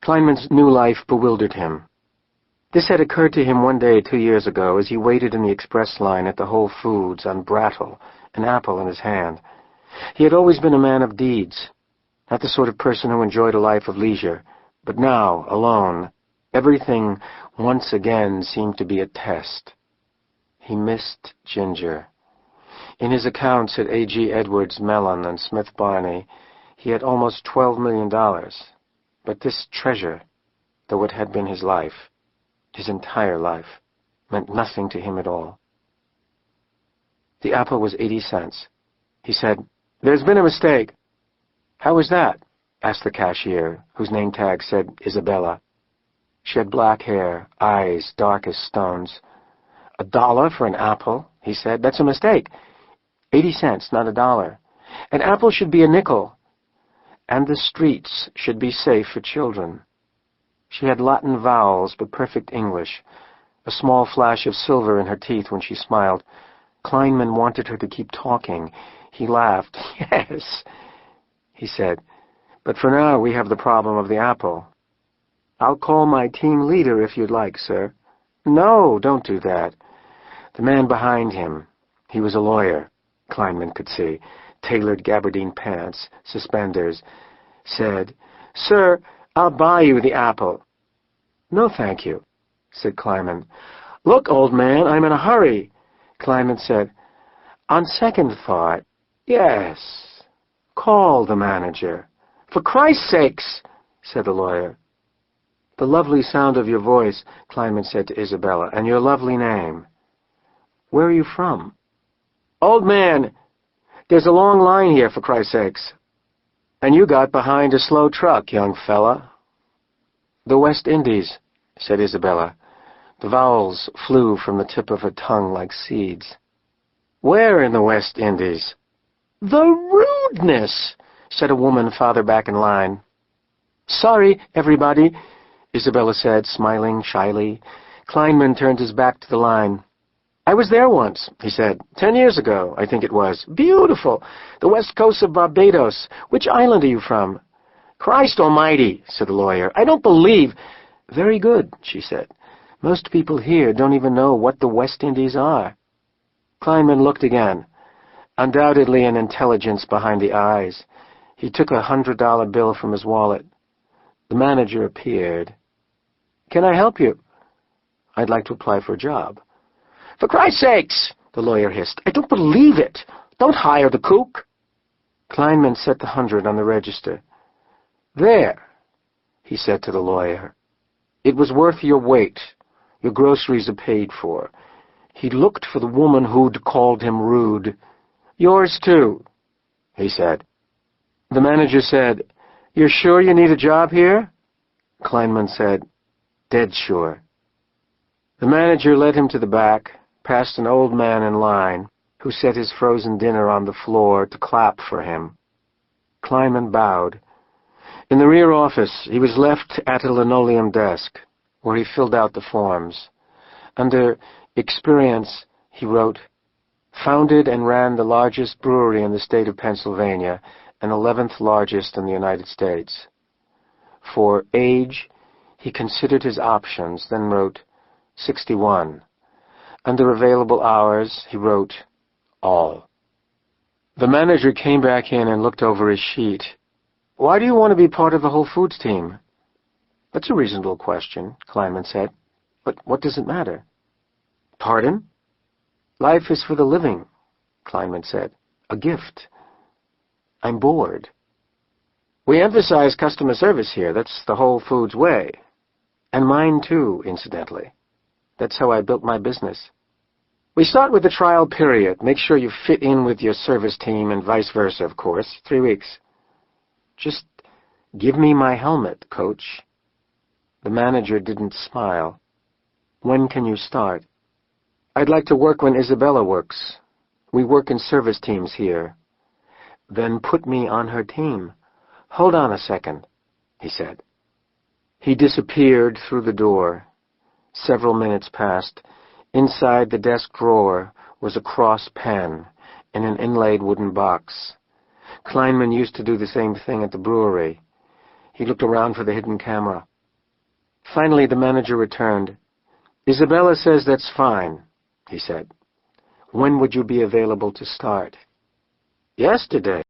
Kleinman's new life bewildered him. This had occurred to him one day 2 years ago as he waited in the express line at the Whole Foods on Brattle, an apple in his hand. He had always been a man of deeds, not the sort of person who enjoyed a life of leisure, but now, alone, everything once again seemed to be a test. He missed Ginger. In his accounts at A.G. Edwards, Mellon, and Smith Barney, he had almost $12 million. But this treasure, though it had been his life, his entire life, meant nothing to him at all. The apple was 80 cents. He said, "There's been a mistake." "How was that?" asked the cashier, whose name tag said Isabella. She had black hair, eyes dark as stones. $1 for an apple," he said. "That's a mistake. 80 cents, not $1. An apple should be a nickel. And the streets should be safe for children." She had Latin vowels, but perfect English, a small flash of silver in her teeth when she smiled. Kleinman wanted her to keep talking. He laughed. "Yes," he said, "but for now we have the problem of the apple." "I'll call my team leader if you'd like, sir." "No, don't do that." The man behind him, he was a lawyer, Kleinman could see, tailored gabardine pants, suspenders, said, "Sir, I'll buy you the apple." "No, thank you," said Kleinman. "Look, old man, I'm in a hurry." Kleinman said, "On second thought, yes. Call the manager." "For Christ's sakes," said the lawyer. "The lovely sound of your voice," Kleinman said to Isabella, "and your lovely name. Where are you from?" "Old man, there's a long line here, for Christ's sakes." "And you got behind a slow truck, young fella." "The West Indies," said Isabella. The vowels flew from the tip of her tongue like seeds. "Where in the West Indies?" "The rudeness," said a woman farther back in line. "Sorry, everybody," Isabella said, smiling shyly. Kleinman turned his back to the line. "I was there once," he said. 10 years ago, I think it was. Beautiful. The west coast of Barbados. Which island are you from?" "Christ almighty," said the lawyer. "I don't believe—" "Very good," she said. "Most people here don't even know what the West Indies are." Kleinman looked again. Undoubtedly an intelligence behind the eyes. He took a $100 bill from his wallet. The manager appeared. "Can I help you?" "I'd like to apply for a job." "For Christ's sakes," the lawyer hissed. "I don't believe it. Don't hire the kook." Kleinman set the 100 on the register. "There," he said to the lawyer. "It was worth your weight. Your groceries are paid for." He looked for the woman who'd called him rude. "Yours too," he said. The manager said, "You're sure you need a job here?" Kleinman said, "Dead sure." The manager led him to the back, past an old man in line, who set his frozen dinner on the floor to clap for him. Kleinman bowed. In the rear office, he was left at a linoleum desk, where he filled out the forms. Under experience, he wrote, "Founded and ran the largest brewery in the state of Pennsylvania, and 11th largest in the United States." For age, he considered his options, then wrote 61. Under available hours, he wrote all. The manager came back in and looked over his sheet. "Why do you want to be part of the Whole Foods team?" "That's a reasonable question," Kleinman said. "But what does it matter?" "Pardon?" "Life is for the living," Kleinman said. "A gift." "I'm bored." "We emphasize customer service here. That's the Whole Foods way. And mine too, incidentally. That's how I built my business. We start with the trial period. Make sure you fit in with your service team and vice versa, of course. 3 weeks. Just give me my helmet, coach." The manager didn't smile. "When can you start?" "I'd like to work when Isabella works. We work in service teams here." "Then put me on her team." "Hold on a second," he said. He disappeared through the door. Several minutes passed. Inside the desk drawer was a cross pen in an inlaid wooden box. Kleinman used to do the same thing at the brewery. He looked around for the hidden camera. Finally, the manager returned. "Isabella says that's fine," he said. "When would you be available to start?" "Yesterday."